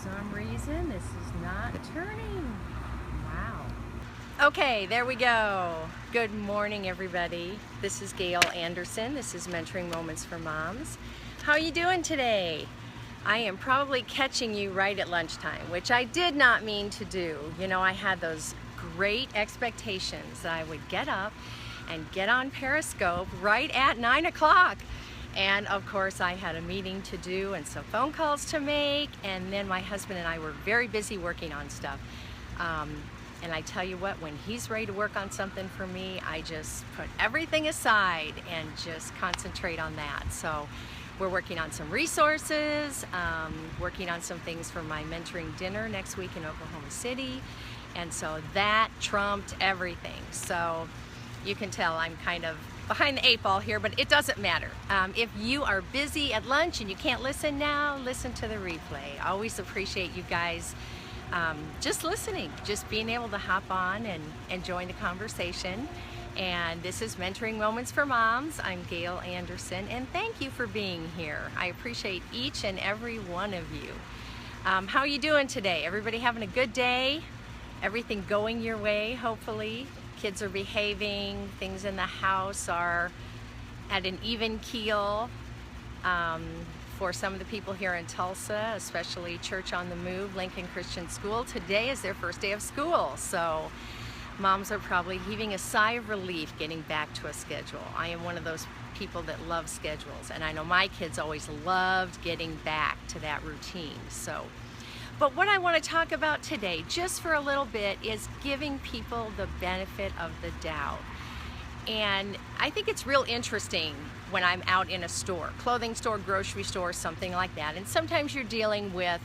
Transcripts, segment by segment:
some reason this is not turning. Wow. Okay, there we go. Good morning, everybody. This is Gail Anderson. This is Mentoring Moments for Moms. How are you doing today? I am probably catching you right at lunchtime, which I did not mean to do. You know, I had those great expectations that I would get up and get on Periscope right at 9 o'clock. And of course I had a meeting to do and some phone calls to make, and then my husband and I were very busy working on stuff. And I tell you what, when he's ready to work on something for me, I just put everything aside and just concentrate on that. So we're working on some resources, working on some things for my mentoring dinner next week in Oklahoma City. And so that trumped everything. So you can tell I'm kind of behind the 8 ball here, but it doesn't matter. If you are busy at lunch and you can't listen now, listen to the replay. I always appreciate you guys just listening, just being able to hop on and join the conversation. And this is Mentoring Moments for Moms. I'm Gail Anderson, and thank you for being here. I appreciate each and every one of you. How are you doing today? Everybody having a good day? Everything going your way, hopefully? Kids are behaving, things in the house are at an even keel. For some of the people here in Tulsa, especially Church on the Move, Lincoln Christian School, today is their first day of school. So moms are probably heaving a sigh of relief getting back to a schedule. I am one of those people that love schedules, and I know my kids always loved getting back to that routine. But what I want to talk about today, just for a little bit, is giving people the benefit of the doubt. And I think it's real interesting when I'm out in a store, clothing store, grocery store, something like that. And sometimes you're dealing with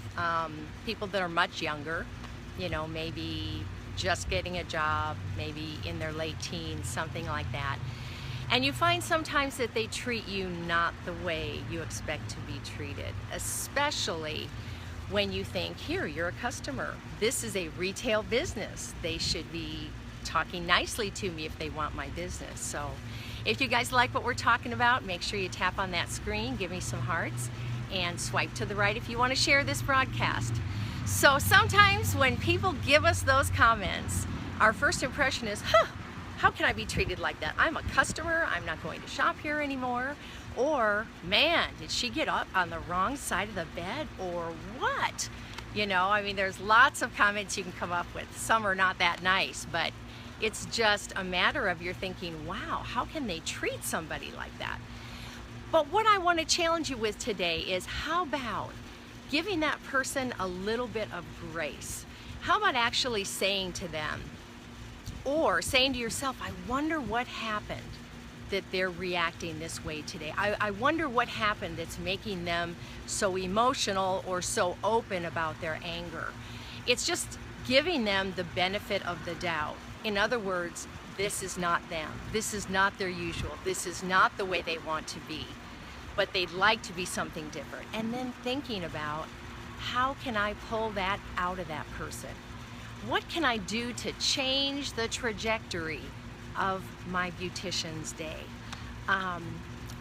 people that are much younger, you know, maybe just getting a job, maybe in their late teens, something like that. And you find sometimes that they treat you not the way you expect to be treated, especially when you think, here, you're a customer. This is a retail business. They should be talking nicely to me if they want my business. So if you guys like what we're talking about, make sure you tap on that screen, give me some hearts, and swipe to the right if you want to share this broadcast. So sometimes when people give us those comments, our first impression is, how can I be treated like that? I'm a customer, I'm not going to shop here anymore. Or, man, did she get up on the wrong side of the bed, or what? You know, I mean, there's lots of comments you can come up with. Some are not that nice, but it's just a matter of you're thinking, wow, how can they treat somebody like that? But what I want to challenge you with today is, how about giving that person a little bit of grace? How about actually saying to them, or saying to yourself, I wonder what happened that they're reacting this way today. I wonder what happened that's making them so emotional or so open about their anger. It's just giving them the benefit of the doubt. In other words, this is not them. This is not their usual. This is not the way they want to be, but they'd like to be something different. And then thinking about, how can I pull that out of that person? What can I do to change the trajectory of my beautician's day?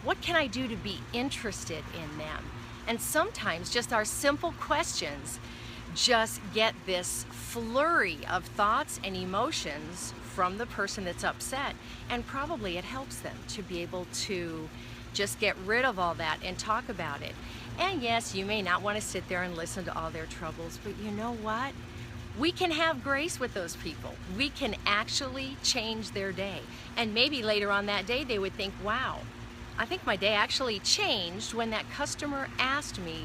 What can I do to be interested in them? And sometimes just our simple questions just get this flurry of thoughts and emotions from the person that's upset, and probably it helps them to be able to just get rid of all that and talk about it. And yes, you may not want to sit there and listen to all their troubles, but you know what? We can have grace with those people. We can actually change their day. And maybe later on that day, they would think, wow, I think my day actually changed when that customer asked me,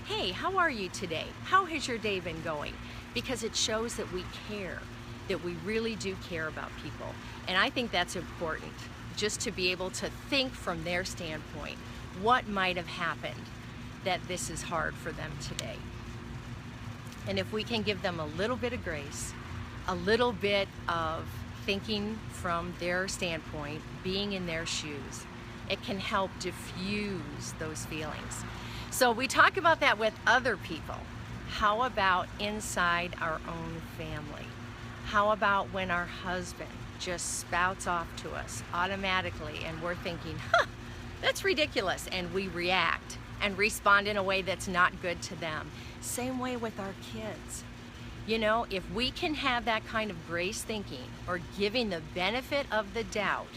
hey, how are you today? How has your day been going? Because it shows that we care, that we really do care about people. And I think that's important, just to be able to think from their standpoint, what might have happened that this is hard for them today. And if we can give them a little bit of grace, a little bit of thinking from their standpoint, being in their shoes, it can help diffuse those feelings. So we talk about that with other people. How about inside our own family? How about when our husband just spouts off to us automatically and we're thinking, that's ridiculous, and we react. and respond in a way that's not good to them. Same way with our kids. You know, if we can have that kind of grace thinking or giving the benefit of the doubt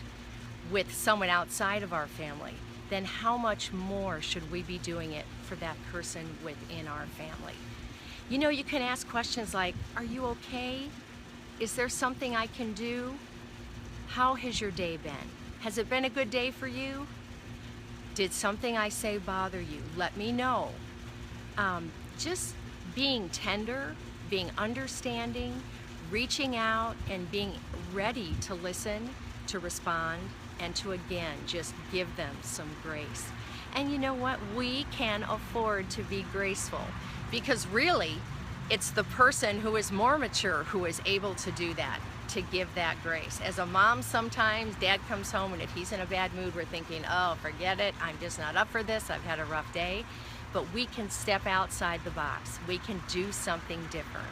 with someone outside of our family, then how much more should we be doing it for that person within our family? You know, you can ask questions like, are you okay? Is there something I can do? How has your day been? Has it been a good day for you? Did something I say bother you? Let me know. Just being tender, being understanding, reaching out, and being ready to listen, to respond, and to again just give them some grace. And you know what? We can afford to be graceful, because really it's the person who is more mature who is able to do that, to give that grace. As a mom, sometimes dad comes home and if he's in a bad mood, we're thinking, oh, forget it, I'm just not up for this, I've had a rough day. But we can step outside the box. We can do something different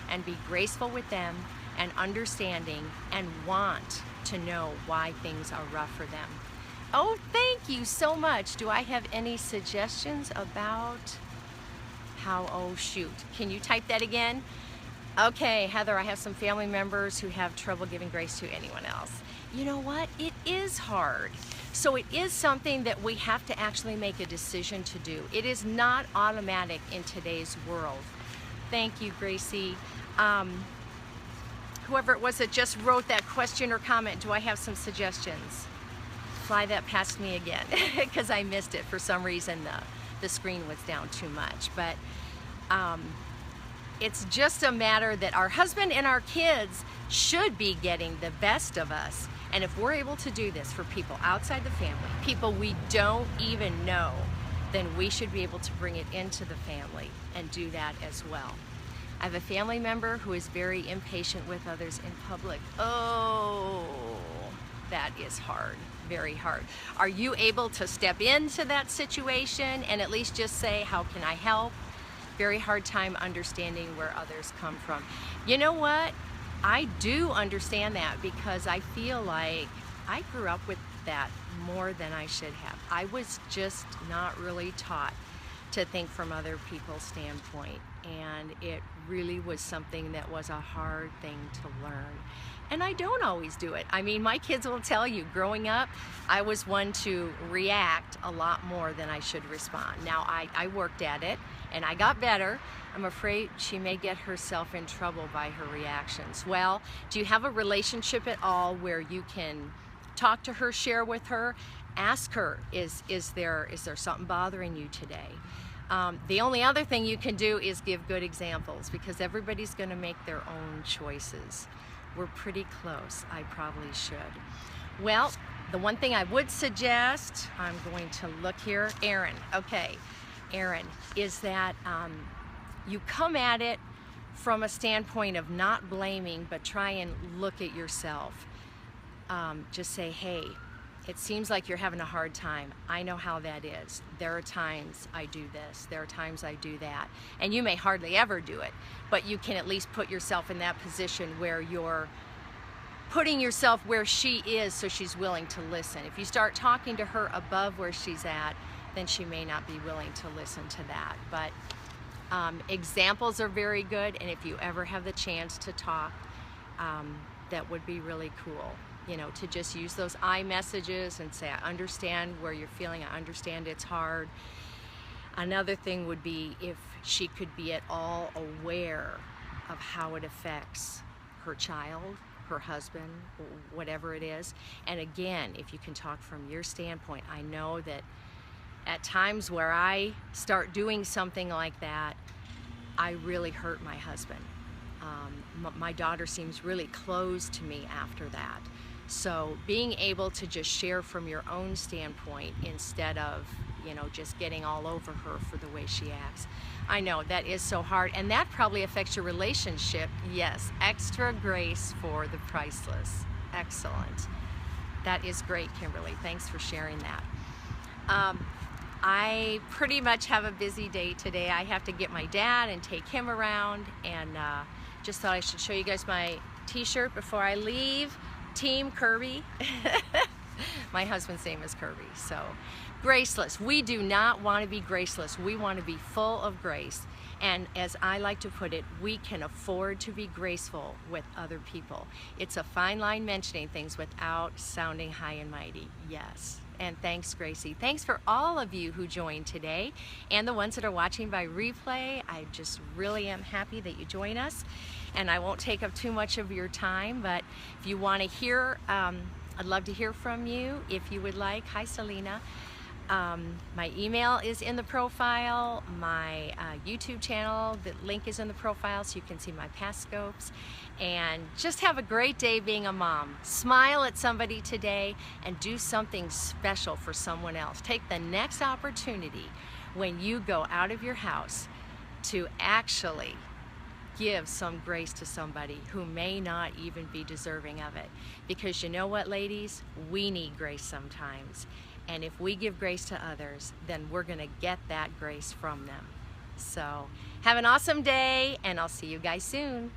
and be graceful with them and understanding and want to know why things are rough for them. Oh, thank you so much. Do I have any suggestions about how, oh shoot, can you type that again? Okay, Heather, I have some family members who have trouble giving grace to anyone else. You know what? It is hard. So it is something that we have to actually make a decision to do. It is not automatic in today's world. Thank you, Gracie. Whoever it was that just wrote that question or comment, do I have some suggestions? Fly that past me again, because I missed it. For some reason, the screen was down too much. But it's just a matter that our husband and our kids should be getting the best of us. And if we're able to do this for people outside the family, people we don't even know, then we should be able to bring it into the family and do that as well. I have a family member who is very impatient with others in public. Oh, that is hard, very hard. Are you able to step into that situation and at least just say, how can I help? Very hard time understanding where others come from. You know what? I do understand that, because I feel like I grew up with that more than I should have. I was just not really taught to think from other people's standpoint, and it really was something that was a hard thing to learn. And I don't always do it. I mean, my kids will tell you, growing up, I was one to react a lot more than I should respond. Now, I worked at it, and I got better. I'm afraid she may get herself in trouble by her reactions. Well, do you have a relationship at all where you can talk to her, share with her, ask her, is there something bothering you today? The only other thing you can do is give good examples, because everybody's going to make their own choices. We're pretty close. I probably should. Well, the one thing I would suggest, I'm going to look here, Aaron, okay. Aaron, is that you come at it from a standpoint of not blaming, but try and look at yourself. Just say, hey, it seems like you're having a hard time. I know how that is. There are times I do this. There are times I do that. And you may hardly ever do it, but you can at least put yourself in that position where you're putting yourself where she is so she's willing to listen. If you start talking to her above where she's at, then she may not be willing to listen to that. But examples are very good, and if you ever have the chance to talk, that would be really cool. You know, to just use those I messages and say, I understand where you're feeling, I understand it's hard. Another thing would be if she could be at all aware of how it affects her child, her husband, whatever it is. And again, if you can talk from your standpoint, I know that at times where I start doing something like that, I really hurt my husband. My daughter seems really closed to me after that. So being able to just share from your own standpoint instead of, you know, just getting all over her for the way she acts. I know that is so hard, and that probably affects your relationship. Yes, extra grace for the priceless. Excellent. That is great, Kimberly. Thanks for sharing that. I pretty much have a busy day today. I have to get my dad and take him around, and just thought I should show you guys my t-shirt before I leave. Team Kirby. My husband's name is Kirby, so Graceless. We do not want to be graceless. We want to be full of grace. And as I like to put it, we can afford to be graceful with other people. It's a fine line mentioning things without sounding high and mighty. Yes. And thanks, Gracie. Thanks for all of you who joined today and the ones that are watching by replay. I just really am happy that you join us. And I won't take up too much of your time, but if you want to hear, I'd love to hear from you if you would like. Hi, Selena. My email is in the profile, my YouTube channel, the link is in the profile so you can see my past scopes. And just have a great day being a mom. Smile at somebody today and do something special for someone else. Take the next opportunity when you go out of your house to actually give some grace to somebody who may not even be deserving of it. Because you know what, ladies? We need grace sometimes. And if we give grace to others, then we're going to get that grace from them. So have an awesome day, and I'll see you guys soon.